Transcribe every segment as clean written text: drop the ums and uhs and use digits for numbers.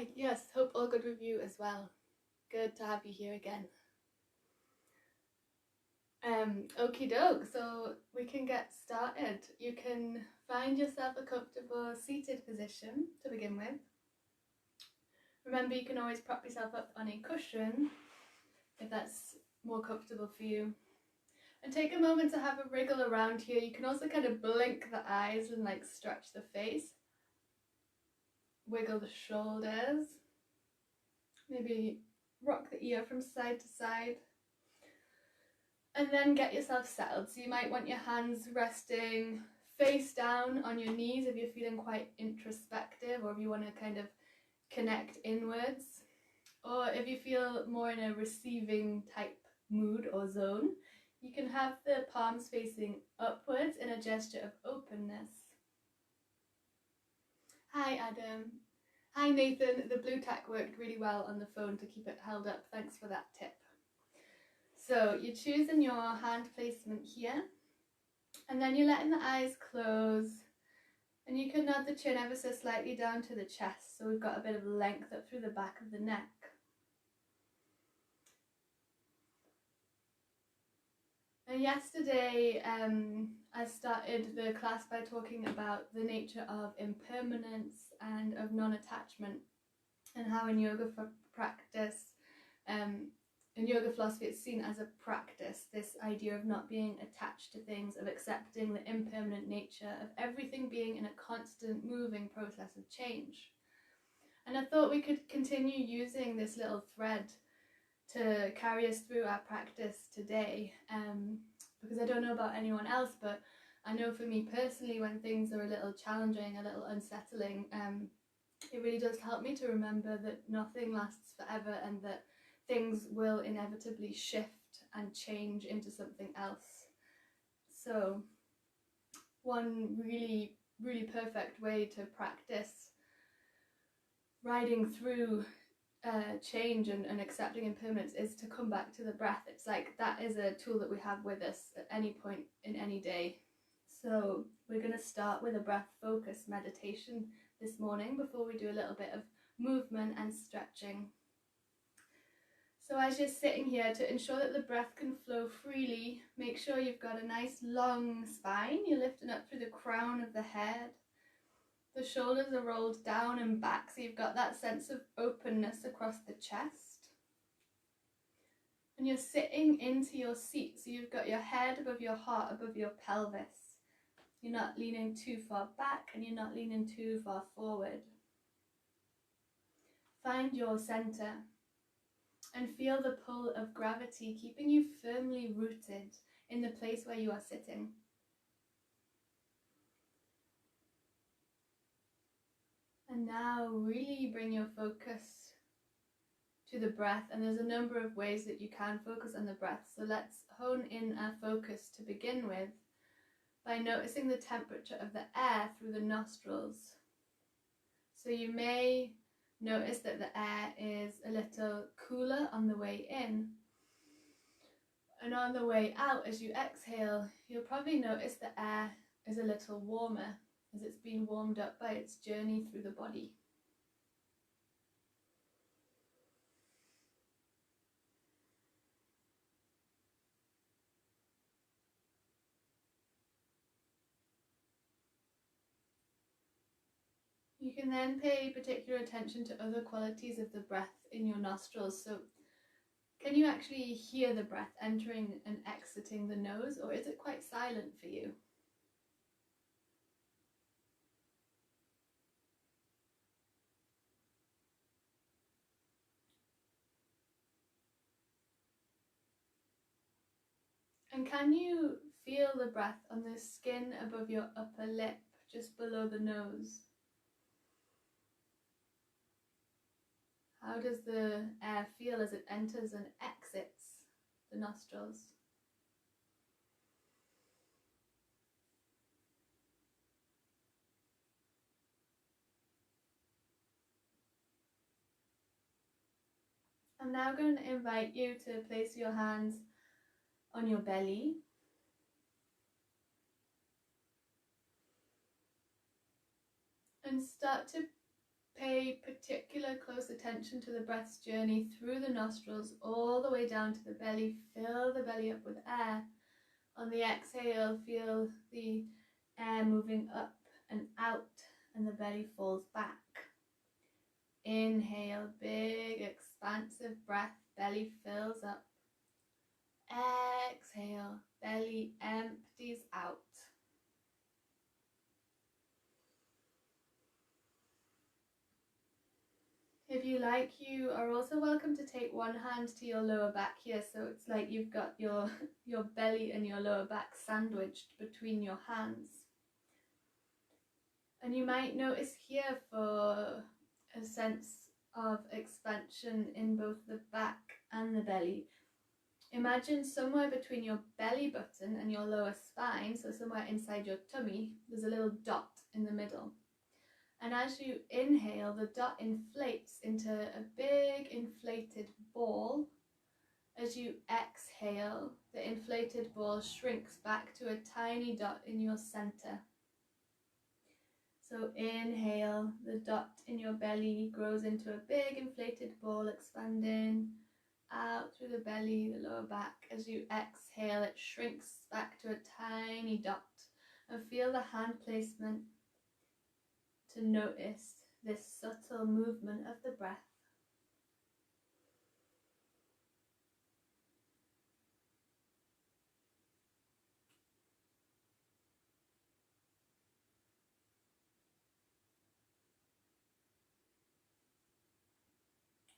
Hi, yes, hope all good with you as well. Good to have you here again. Okie doke, so we can get started. You can find yourself a comfortable seated position to begin with. Remember, you can always prop yourself up on a cushion if that's more comfortable for you. And take a moment to have a wriggle around here. You can also kind of blink the eyes and like stretch the face. Wiggle the shoulders. Maybe rock the ear from side to side. And then get yourself settled. So you might want your hands resting face down on your knees if you're feeling quite introspective, or if you want to kind of connect inwards. Or if you feel more in a receiving type mood or zone, you can have the palms facing upwards in a gesture of openness. Hi Adam. Hi Nathan. The blue tack worked really well on the phone to keep it held up. Thanks for that tip. So you're choosing your hand placement here, and then you're letting the eyes close, and you can nod the chin ever so slightly down to the chest, so we've got a bit of length up through the back of the neck. And yesterday I started the class by talking about the nature of impermanence and of non-attachment, and how in yoga practice, in yoga philosophy, it's seen as a practice, this idea of not being attached to things, of accepting the impermanent nature of everything being in a constant moving process of change. And I thought we could continue using this little thread to carry us through our practice today, because I don't know about anyone else, but I know for me personally, when things are a little challenging, a little unsettling, it really does help me to remember that nothing lasts forever, and that things will inevitably shift and change into something else. So one really, really perfect way to practice riding through change and accepting impermanence is to come back to the breath. It's like that is a tool that we have with us at any point in any day. So we're going to start with a breath focus meditation this morning before we do a little bit of movement and stretching. So as you're sitting here, to ensure that the breath can flow freely, make sure you've got a nice long spine. You're lifting up through the crown of the head. The shoulders are rolled down and back, so you've got that sense of openness across the chest. And you're sitting into your seat, so you've got your head above your heart, above your pelvis. You're not leaning too far back, and you're not leaning too far forward. Find your center and feel the pull of gravity keeping you firmly rooted in the place where you are sitting. And now really bring your focus to the breath, and there's a number of ways that you can focus on the breath. So let's hone in our focus to begin with by noticing the temperature of the air through the nostrils. So you may notice that the air is a little cooler on the way in, and on the way out, as you exhale, you'll probably notice the air is a little warmer as it's been warmed up by its journey through the body. You can then pay particular attention to other qualities of the breath in your nostrils. So can you actually hear the breath entering and exiting the nose, or is it quite silent for you? And can you feel the breath on the skin above your upper lip, just below the nose? How does the air feel as it enters and exits the nostrils? I'm now going to invite you to place your hands on your belly. And start to pay particular particular close attention to the breath's journey through the nostrils all the way down to the belly. Fill the belly up with air. On the exhale, feel the air moving up and out, and the belly falls back. Inhale, big expansive breath, belly fills up. Exhale, belly empties out. If you like, you are also welcome to take one hand to your lower back here, so it's like you've got your belly and your lower back sandwiched between your hands. And you might notice here for a sense of expansion in both the back and the belly. Imagine somewhere between your belly button and your lower spine, so somewhere inside your tummy, there's a little dot in the middle. And as you inhale, the dot inflates into a big inflated ball. As you exhale, the inflated ball shrinks back to a tiny dot in your center. So inhale, the dot in your belly grows into a big inflated ball, expanding out through the belly, the lower back. As you exhale, it shrinks back to a tiny dot. And feel the hand placement to notice this subtle movement of the breath.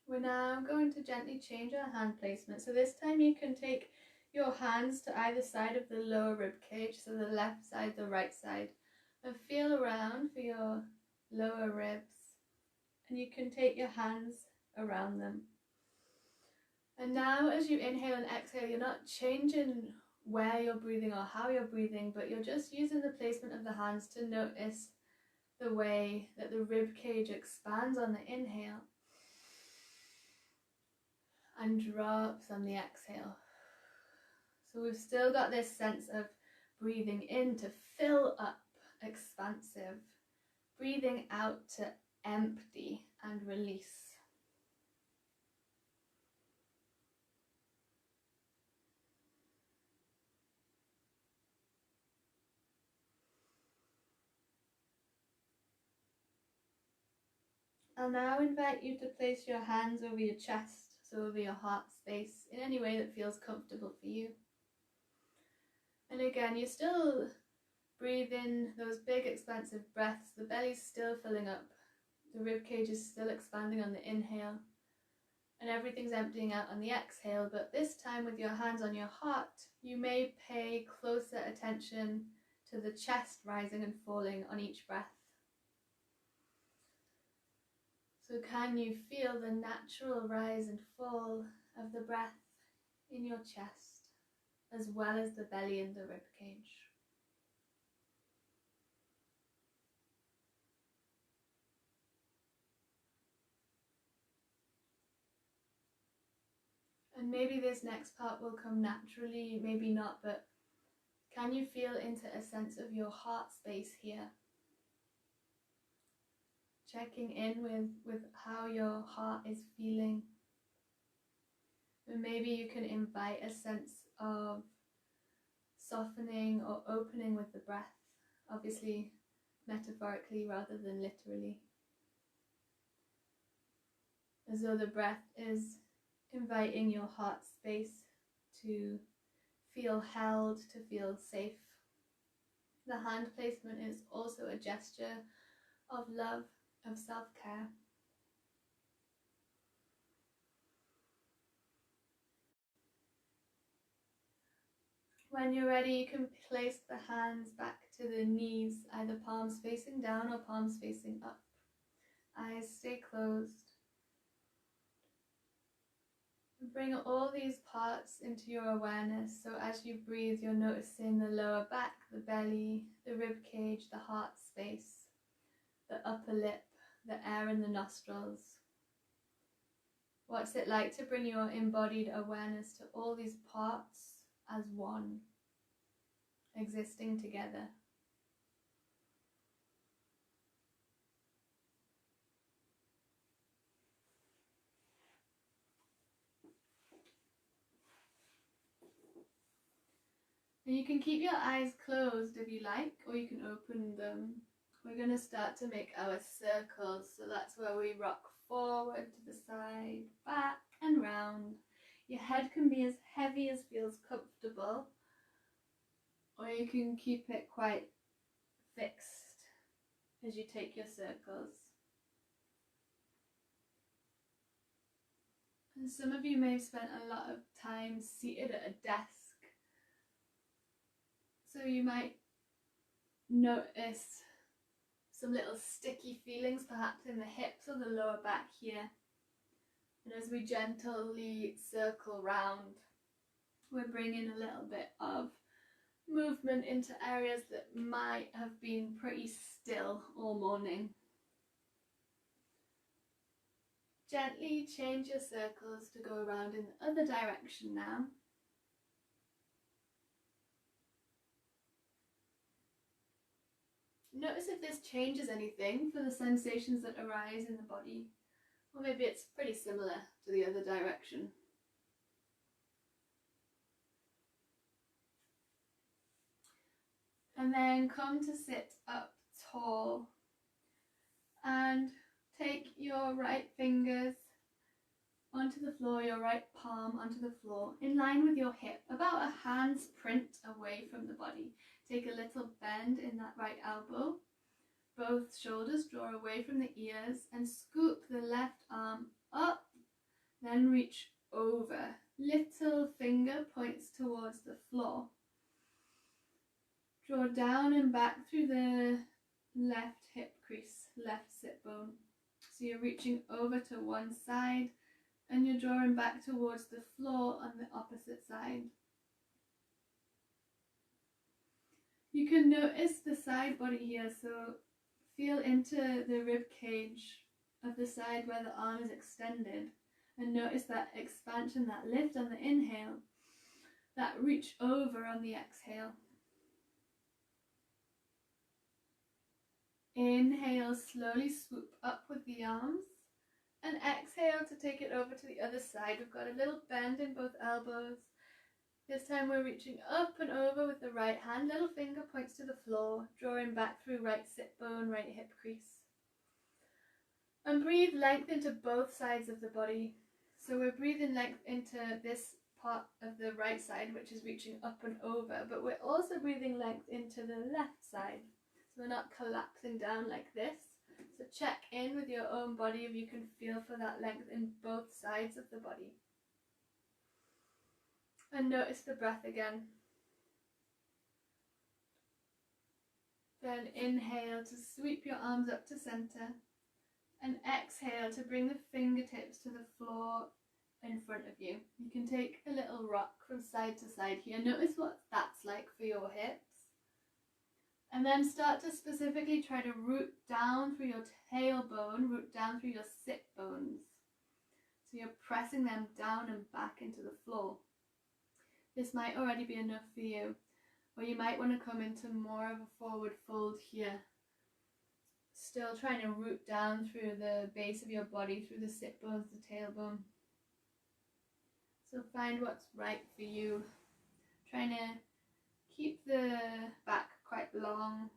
We're now going to gently change our hand placement. So this time you can take your hands to either side of the lower rib cage, so the left side, the right side, and feel around for your lower ribs. And you can take your hands around them. And now as you inhale and exhale, you're not changing where you're breathing or how you're breathing, but you're just using the placement of the hands to notice the way that the rib cage expands on the inhale and drops on the exhale. So we've still got this sense of breathing in to fill up, expansive, breathing out to empty and release. I'll now invite you to place your hands over your chest, so over your heart space, in any way that feels comfortable for you. And again, you still breathe in those big expansive breaths, the belly's still filling up, the rib cage is still expanding on the inhale, and everything's emptying out on the exhale. But this time, with your hands on your heart, you may pay closer attention to the chest rising and falling on each breath. So can you feel the natural rise and fall of the breath in your chest, as well as the belly and the rib cage? And maybe this next part will come naturally, maybe not, but can you feel into a sense of your heart space here? Checking in with how your heart is feeling. And maybe you can invite a sense of softening or opening with the breath, obviously metaphorically rather than literally. As though the breath is inviting your heart space to feel held, to feel safe. The hand placement is also a gesture of love, of self-care. When you're ready, you can place the hands back to the knees, either palms facing down or palms facing up. Eyes stay closed. Bring all these parts into your awareness. So as you breathe, you're noticing the lower back, the belly, the rib cage, the heart space, the upper lip, the air in the nostrils. What's it like to bring your embodied awareness to all these parts as one, existing together? And you can keep your eyes closed if you like, or you can open them. We're going to start to make our circles, so that's where we rock forward to the side, back and round. Your head can be as heavy as feels comfortable, or you can keep it quite fixed as you take your circles. And some of you may have spent a lot of time seated at a desk, so you might notice some little sticky feelings perhaps in the hips or the lower back here. And as we gently circle round, we're bringing a little bit of movement into areas that might have been pretty still all morning. Gently change your circles to go around in the other direction now. Notice if this changes anything for the sensations that arise in the body, or maybe it's pretty similar to the other direction. And then come to sit up tall and take your right fingers onto the floor, your right palm onto the floor, in line with your hip, about a hand's print away from the body. Take a little bend in that right elbow. Both shoulders draw away from the ears and scoop the left arm up, then reach over. Little finger points towards the floor. Draw down and back through the left hip crease, left sit bone. So you're reaching over to one side and you're drawing back towards the floor on the opposite side. You can notice the side body here, so feel into the rib cage of the side where the arm is extended and notice that expansion, that lift on the inhale, that reach over on the exhale. Inhale, slowly swoop up with the arms, and exhale to take it over to the other side. We've got a little bend in both elbows. This time we're reaching up and over with the right hand. Little finger points to the floor, drawing back through right sit bone, right hip crease. And breathe length into both sides of the body. So we're breathing length into this part of the right side, which is reaching up and over, but we're also breathing length into the left side. So we're not collapsing down like this. So check in with your own body if you can feel for that length in both sides of the body. And notice the breath again. Then inhale to sweep your arms up to center. And exhale to bring the fingertips to the floor in front of you. You can take a little rock from side to side here. Notice what that's like for your hips. And then start to specifically try to root down through your tailbone, root down through your sit bones. So you're pressing them down and back into the floor. This might already be enough for you, or you might want to come into more of a forward fold here. Still trying to root down through the base of your body, through the sit bones, the tailbone. So find what's right for you. Trying to keep the back quite long.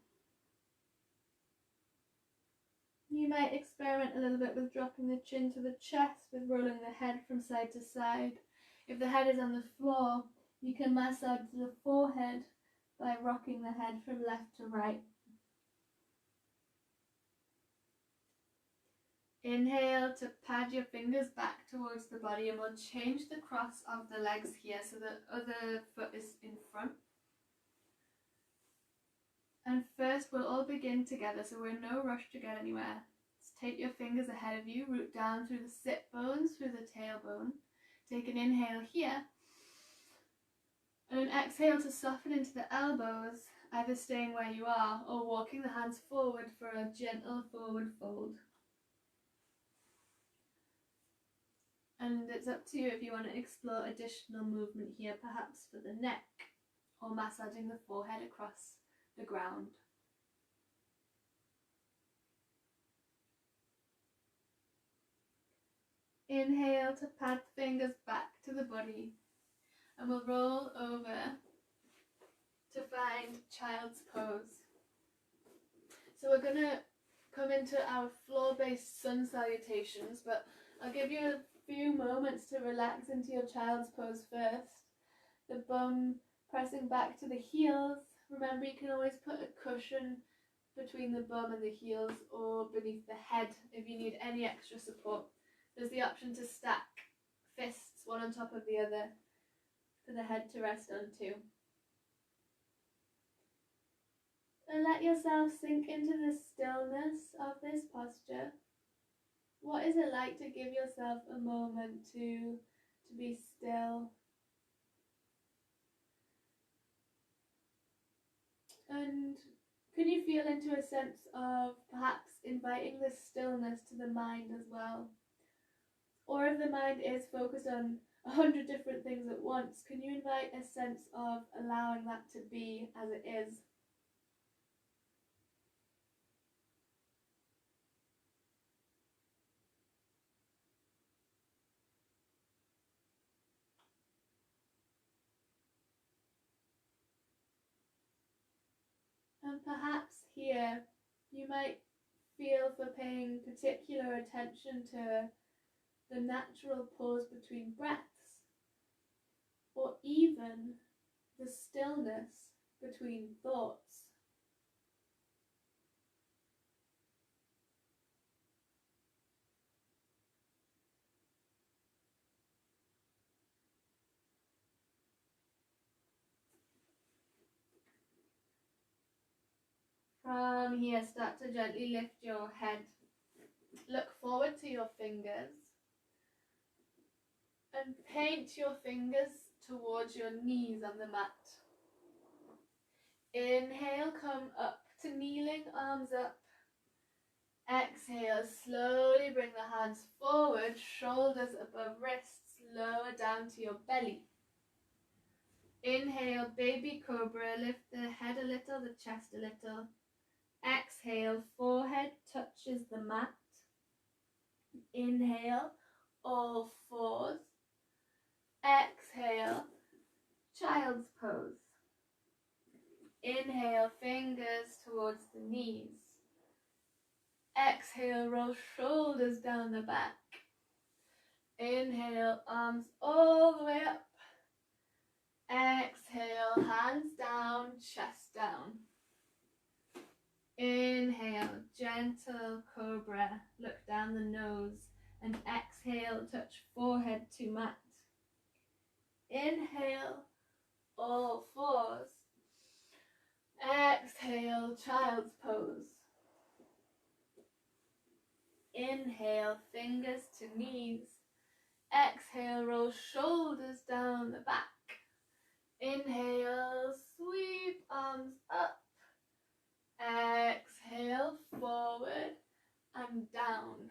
You might experiment a little bit with dropping the chin to the chest, with rolling the head from side to side. If the head is on the floor, you can massage the forehead by rocking the head from left to right. Inhale to pad your fingers back towards the body, and we'll change the cross of the legs here so the other foot is in front. And first we'll all begin together, so we're in no rush to get anywhere. Just take your fingers ahead of you, root down through the sit bones, through the tailbone. Take an inhale here, and an exhale to soften into the elbows, either staying where you are or walking the hands forward for a gentle forward fold. And it's up to you if you want to explore additional movement here, perhaps for the neck or massaging the forehead across the ground. Inhale to pad the fingers back to the body, and we'll roll over to find child's pose. So we're going to come into our floor-based sun salutations, but I'll give you a few moments to relax into your child's pose first. The bum pressing back to the heels. Remember, you can always put a cushion between the bum and the heels or beneath the head if you need any extra support. There's the option to stack fists one on top of the other for the head to rest on too. And let yourself sink into the stillness of this posture. What is it like to give yourself a moment to be still? And can you feel into a sense of perhaps inviting this stillness to the mind as well? Or if the mind is focused on 100 different things at once, can you invite a sense of allowing that to be as it is? And perhaps here you might feel for paying particular attention to the natural pause between breaths, or even the stillness between thoughts. From here, start to gently lift your head. Look forward to your fingers and paint your fingers towards your knees on the mat. Inhale, come up to kneeling, arms up. Exhale, slowly bring the hands forward, shoulders above wrists, lower down to your belly. Inhale, baby cobra, lift the head a little, the chest a little. Exhale, forehead touches the mat. Inhale, all fours. Exhale, child's pose. Inhale, fingers towards the knees. Exhale, roll shoulders down the back. Inhale, arms all the way up. Exhale, hands down, chest down. Inhale, gentle cobra, look down the nose, and exhale, touch forehead to mat. Inhale, all fours. Exhale, child's pose. Inhale, fingers to knees. Exhale, roll shoulders down the back. Inhale, sweep arms up. Exhale, forward and down.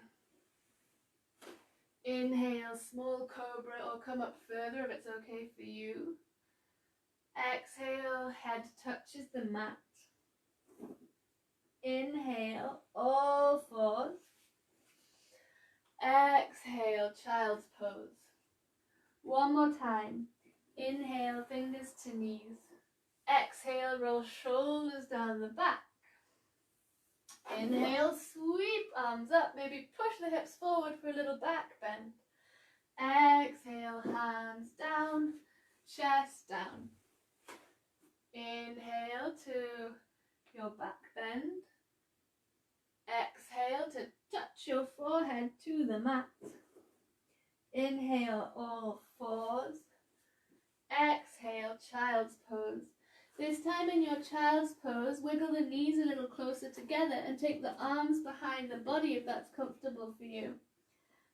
Inhale, small cobra, or come up further if it's okay for you. Exhale, head touches the mat. Inhale, all fours. Exhale, child's pose. One more time. Inhale, fingers to knees. Exhale, roll shoulders down the back. Inhale, sweep arms up. Maybe push the hips forward for a little back bend. Exhale, hands down, chest down. Inhale to your back bend. Exhale to touch your forehead to the mat. Inhale, all fours. Exhale, child's pose. This time in your child's pose, wiggle the knees a little closer together and take the arms behind the body if that's comfortable for you.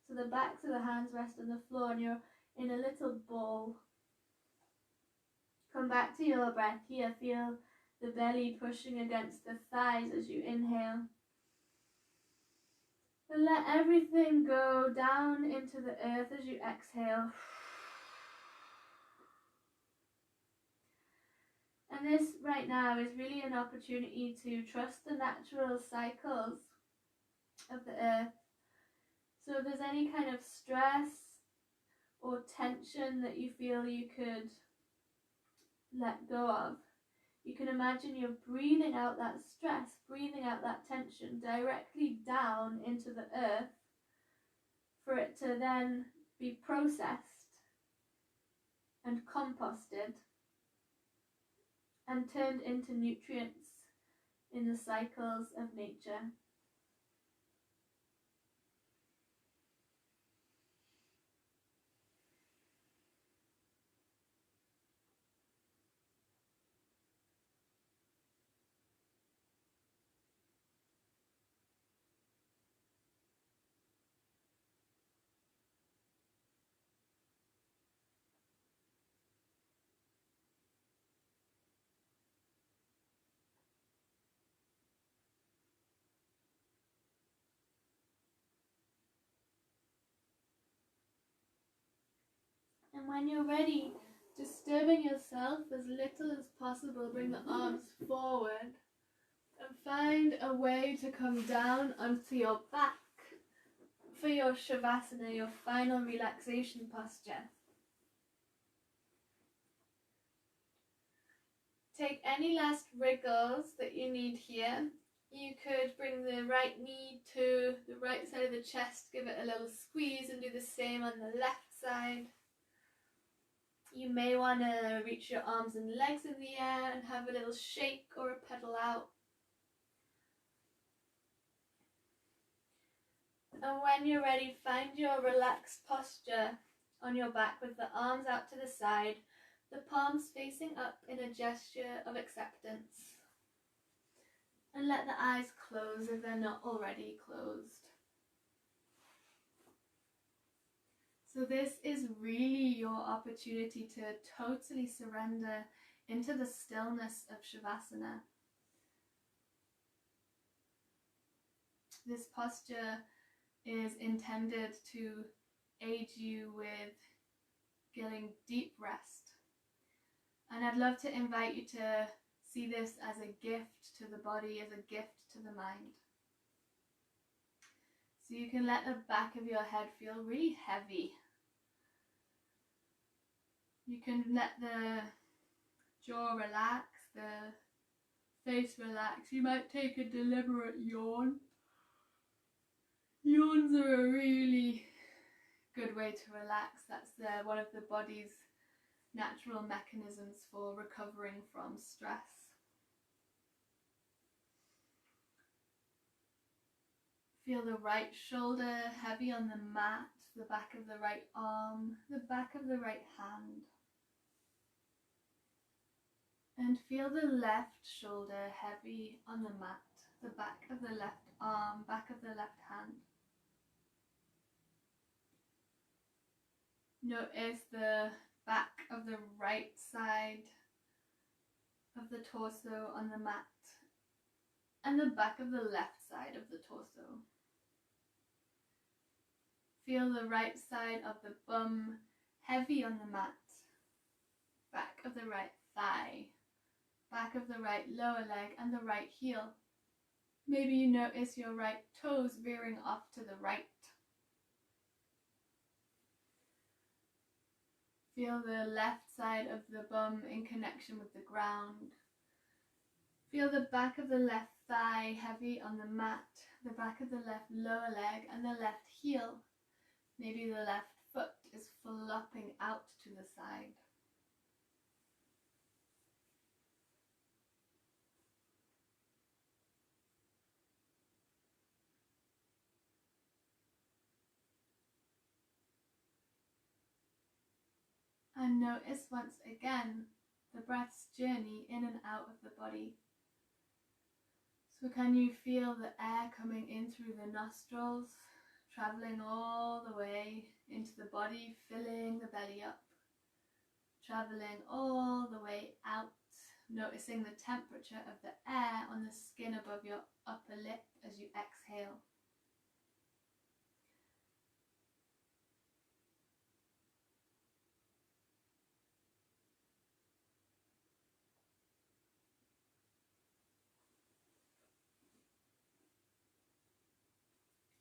So the backs of the hands rest on the floor and you're in a little ball. Come back to your breath here. Feel the belly pushing against the thighs as you inhale. And let everything go down into the earth as you exhale. And this right now is really an opportunity to trust the natural cycles of the earth. So if there's any kind of stress or tension that you feel you could let go of, You can imagine you're breathing out that stress, breathing out that tension directly down into the earth for it to then be processed and composted and turned into nutrients in the cycles of nature. And when you're ready, disturbing yourself as little as possible, bring the arms forward and find a way to come down onto your back for your Shavasana, your final relaxation posture. Take any last wriggles that you need here. You could bring the right knee to the right side of the chest, give it a little squeeze, and do the same on the left side. You may want to reach your arms and legs in the air and have a little shake or a pedal out. And when you're ready, find your relaxed posture on your back with the arms out to the side, the palms facing up in a gesture of acceptance. And let the eyes close if they're not already closed. So this is really your opportunity to totally surrender into the stillness of Shavasana. This posture is intended to aid you with getting deep rest. And I'd love to invite you to see this as a gift to the body, as a gift to the mind. So you can let the back of your head feel really heavy. You can let the jaw relax, the face relax. You might take a deliberate yawn. Yawns are a really good way to relax. That's one of the body's natural mechanisms for recovering from stress. Feel the right shoulder heavy on the mat, the back of the right arm, the back of the right hand. And feel the left shoulder heavy on the mat, the back of the left arm, back of the left hand. Notice the back of the right side of the torso on the mat and the back of the left side of the torso. Feel the right side of the bum heavy on the mat, back of the right thigh, back of the right lower leg and the right heel. Maybe you notice your right toes veering off to the right. Feel the left side of the bum in connection with the ground. Feel the back of the left thigh heavy on the mat, the back of the left lower leg and the left heel. Maybe the left foot is flopping out to the side. And notice once again the breath's journey in and out of the body. So can you feel the air coming in through the nostrils, travelling all the way into the body, filling the belly up, travelling all the way out, noticing the temperature of the air on the skin above your upper lip as you exhale.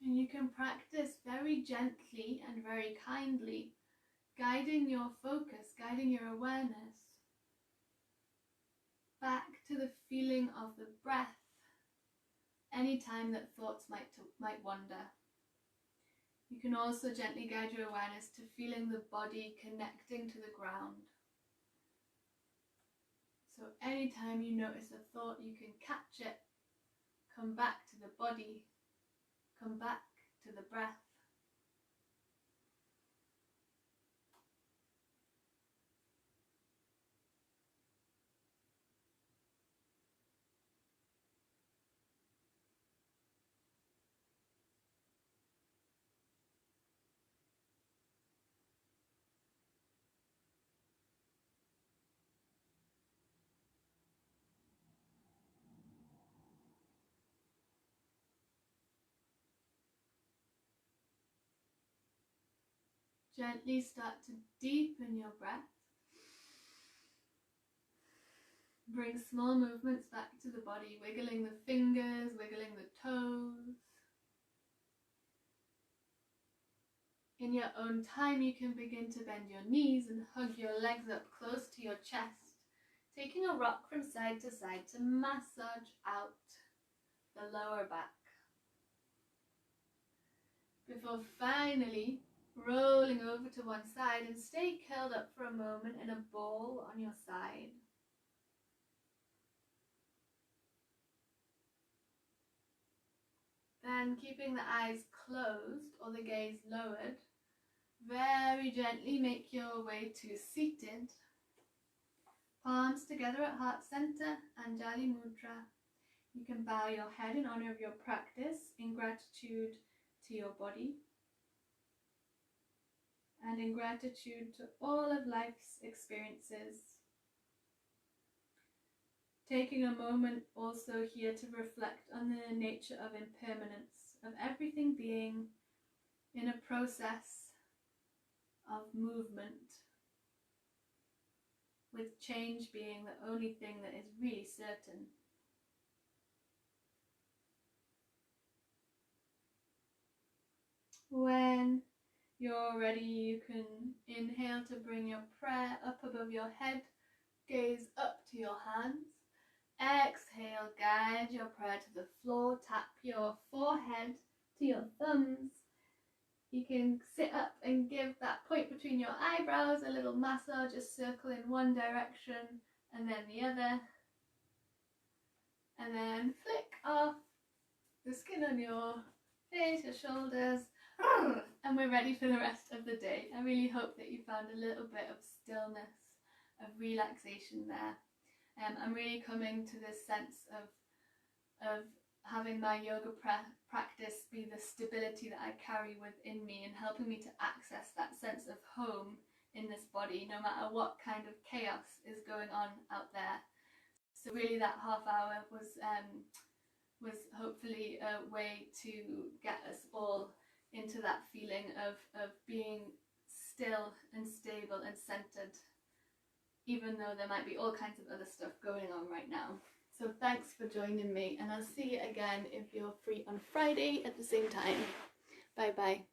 And you can practice very gently and very kindly, guiding your focus, guiding your awareness back to the feeling of the breath anytime that thoughts might wander. You can also gently guide your awareness to feeling the body connecting to the ground. So anytime you notice a thought, you can catch it, come back to the body, come back to the breath. Gently start to deepen your breath. Bring small movements back to the body, wiggling the fingers, wiggling the toes. In your own time, you can begin to bend your knees and hug your legs up close to your chest, taking a rock from side to massage out the lower back. Before finally rolling over to one side and stay curled up for a moment in a ball on your side. Then, keeping the eyes closed or the gaze lowered, very gently make your way to seated. Palms together at heart center, Anjali Mudra. You can bow your head in honor of your practice, in gratitude to your body, and in gratitude to all of life's experiences. Taking a moment also here to reflect on the nature of impermanence, of everything being in a process of movement, with change being the only thing that is really certain. When you're ready, you can inhale to bring your prayer up above your head, gaze up to your hands. Exhale, guide your prayer to the floor, tap your forehead to your thumbs. You can sit up and give that point between your eyebrows a little massage, a circle in one direction and then the other. And then flick off the skin on your face, your shoulders, and we're ready for the rest of the day. I really hope that you found a little bit of stillness, of relaxation there. I'm really coming to this sense of having my yoga practice be the stability that I carry within me and helping me to access that sense of home in this body, no matter what kind of chaos is going on out there. So really that half hour was hopefully a way to get us all into that feeling of being still and stable and centered, even though there might be all kinds of other stuff going on right now. So thanks for joining me, and I'll see you again if you're free on Friday at the same time. Bye bye.